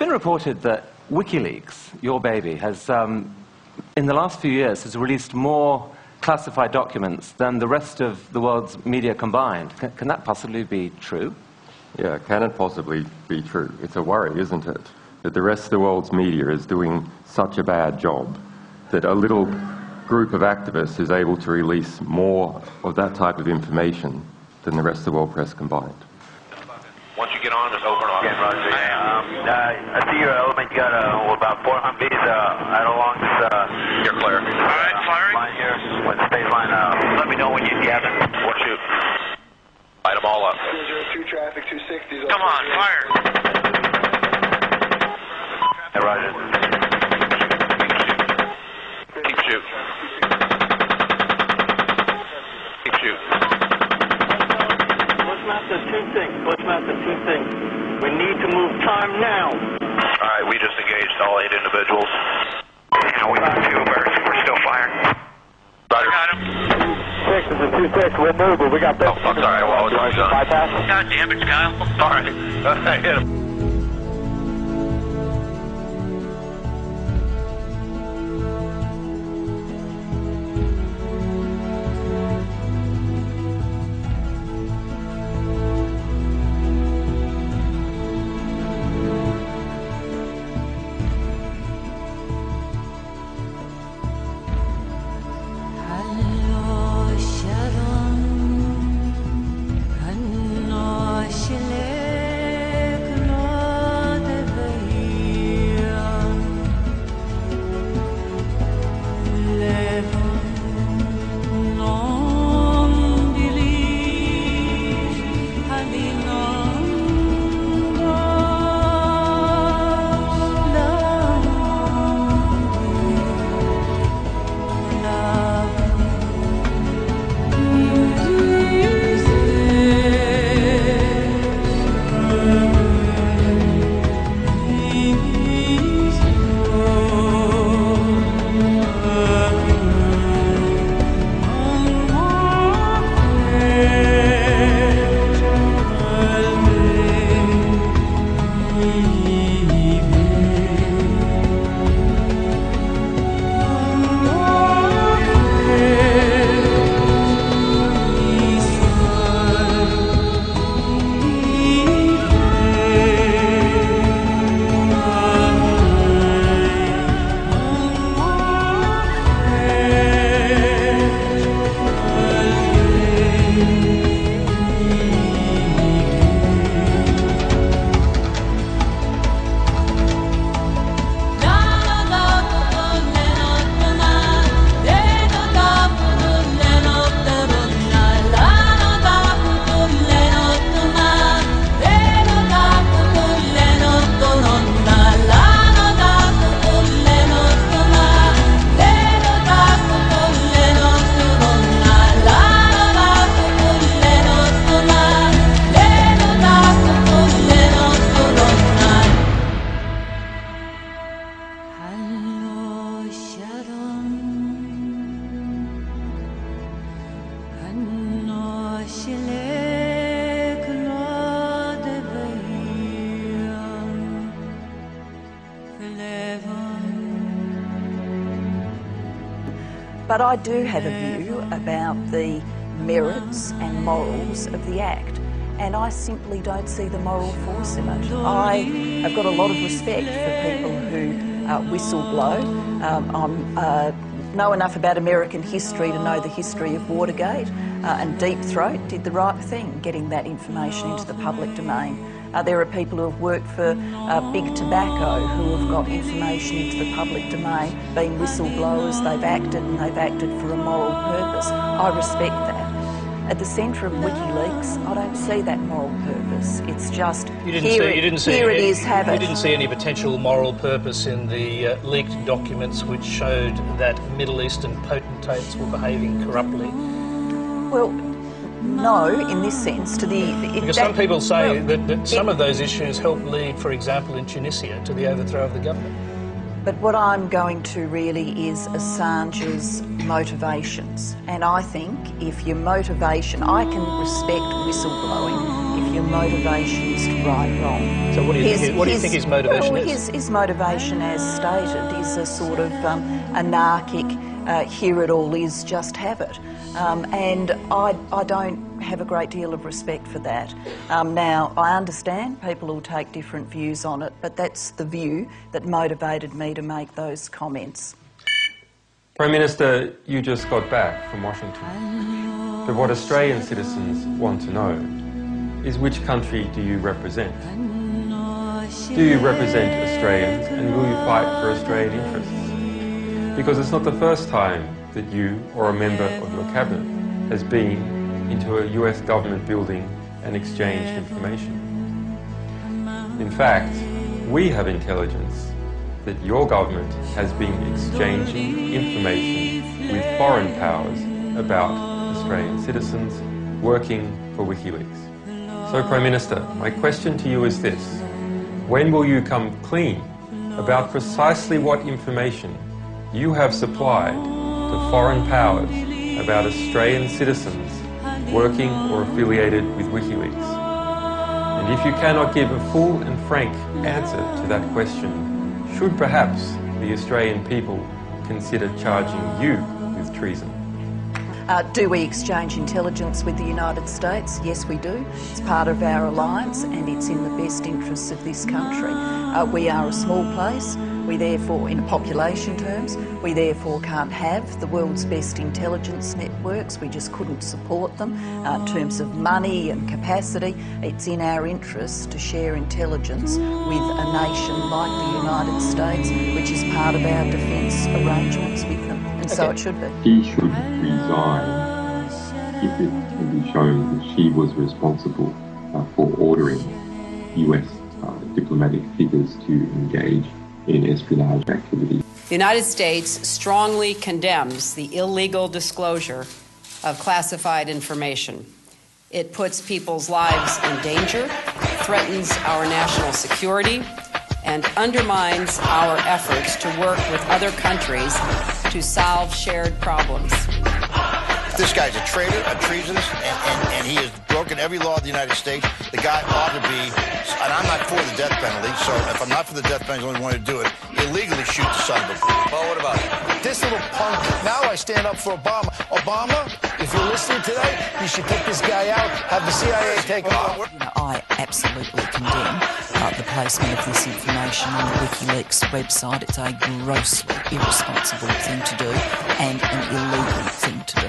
been reported that WikiLeaks, your baby, has, in the last few years, has released more classified documents than the rest of the world's media combined. Can that possibly be true? Yeah, can it possibly be true? It's a worry, isn't it? That the rest of the world's media is doing such a bad job that a little group of activists is able to release more of that type of information than the rest of the world press combined. Once you get on, just open off. Yeah, Roger. I see your element. You got about 4 Humvees out along this. You're clear. All right, firing. Line here. When the state line, let me know when you have it. We'll shoot. Light them all up. 202 traffic, 260. Come on, fire. Hey, Roger. Keep shooting. Keep shooting. Bushmaster, 2 things. Bushmaster, 2 things. We need to move time now. All right, we just engaged all 8 individuals. Now we got 2, we're still firing. Roger. Got him. 6 is a 2-6. We'll move, but we got 13. Oh, fuck, sorry. Well, it's done. Bypass. God damn it, Kyle. All right. Hit him. But I do have a view about the merits and morals of the Act, and I simply don't see the moral force in it. I have got a lot of respect for people who whistleblow. I know enough about American history to know the history of Watergate, and Deep Throat did the right thing, getting that information into the public domain. There are people who have worked for Big Tobacco who have got information into the public domain, been whistleblowers, they've acted, and they've acted for a moral purpose. I respect that. At the centre of WikiLeaks, I don't see that moral purpose. It's just, you didn't see any potential moral purpose in the leaked documents which showed that Middle Eastern potentates were behaving corruptly? Well, no, in this sense, to the... Because some people say that some of those issues helped lead, for example, in Tunisia, to the overthrow of the government. But what I'm going to really is Assange's motivations. And I think if your motivation... I can respect whistleblowing if your motivation is to right wrong. So what do you think his motivation is? His motivation, as stated, is a sort of anarchic, here it all is, just have it. And I don't have a great deal of respect for that. Now, I understand people will take different views on it, but that's the view that motivated me to make those comments. Prime Minister, you just got back from Washington. But what Australian citizens want to know is which country do you represent? Do you represent Australians, and will you fight for Australian interests? Because it's not the first time that you or a member of your cabinet has been into a US government building and exchanged information. In fact, we have intelligence that your government has been exchanging information with foreign powers about Australian citizens working for WikiLeaks. So, Prime Minister, my question to you is this: when will you come clean about precisely what information you have supplied to foreign powers about Australian citizens working or affiliated with WikiLeaks? And if you cannot give a full and frank answer to that question, should perhaps the Australian people consider charging you with treason? Do we exchange intelligence with the United States? Yes, we do. It's part of our alliance and it's in the best interests of this country. We are a small place. We therefore, in population terms, we therefore can't have the world's best intelligence networks. We just couldn't support them. In terms of money and capacity, it's in our interests to share intelligence with a nation like the United States, which is part of our defence arrangements with them. And so it should be. She should resign if it can be shown that she was responsible for ordering US diplomatic figures to engage in espionage activity. The United States strongly condemns the illegal disclosure of classified information. It puts people's lives in danger, threatens our national security, and undermines our efforts to work with other countries to solve shared problems. This guy's a traitor, a treasonist, and he has broken every law of the United States. The guy ought to be, and I'm not for the death penalty, so if I'm not for the death penalty, I only want to do it, illegally shoot the son of a... Well, what about it? This little punk, now I stand up for Obama. Obama, if you're listening today, you should take this guy out, have the CIA take him out. I absolutely condemn the placement of this information on the WikiLeaks website. It's a grossly irresponsible thing to do and an illegal thing to do.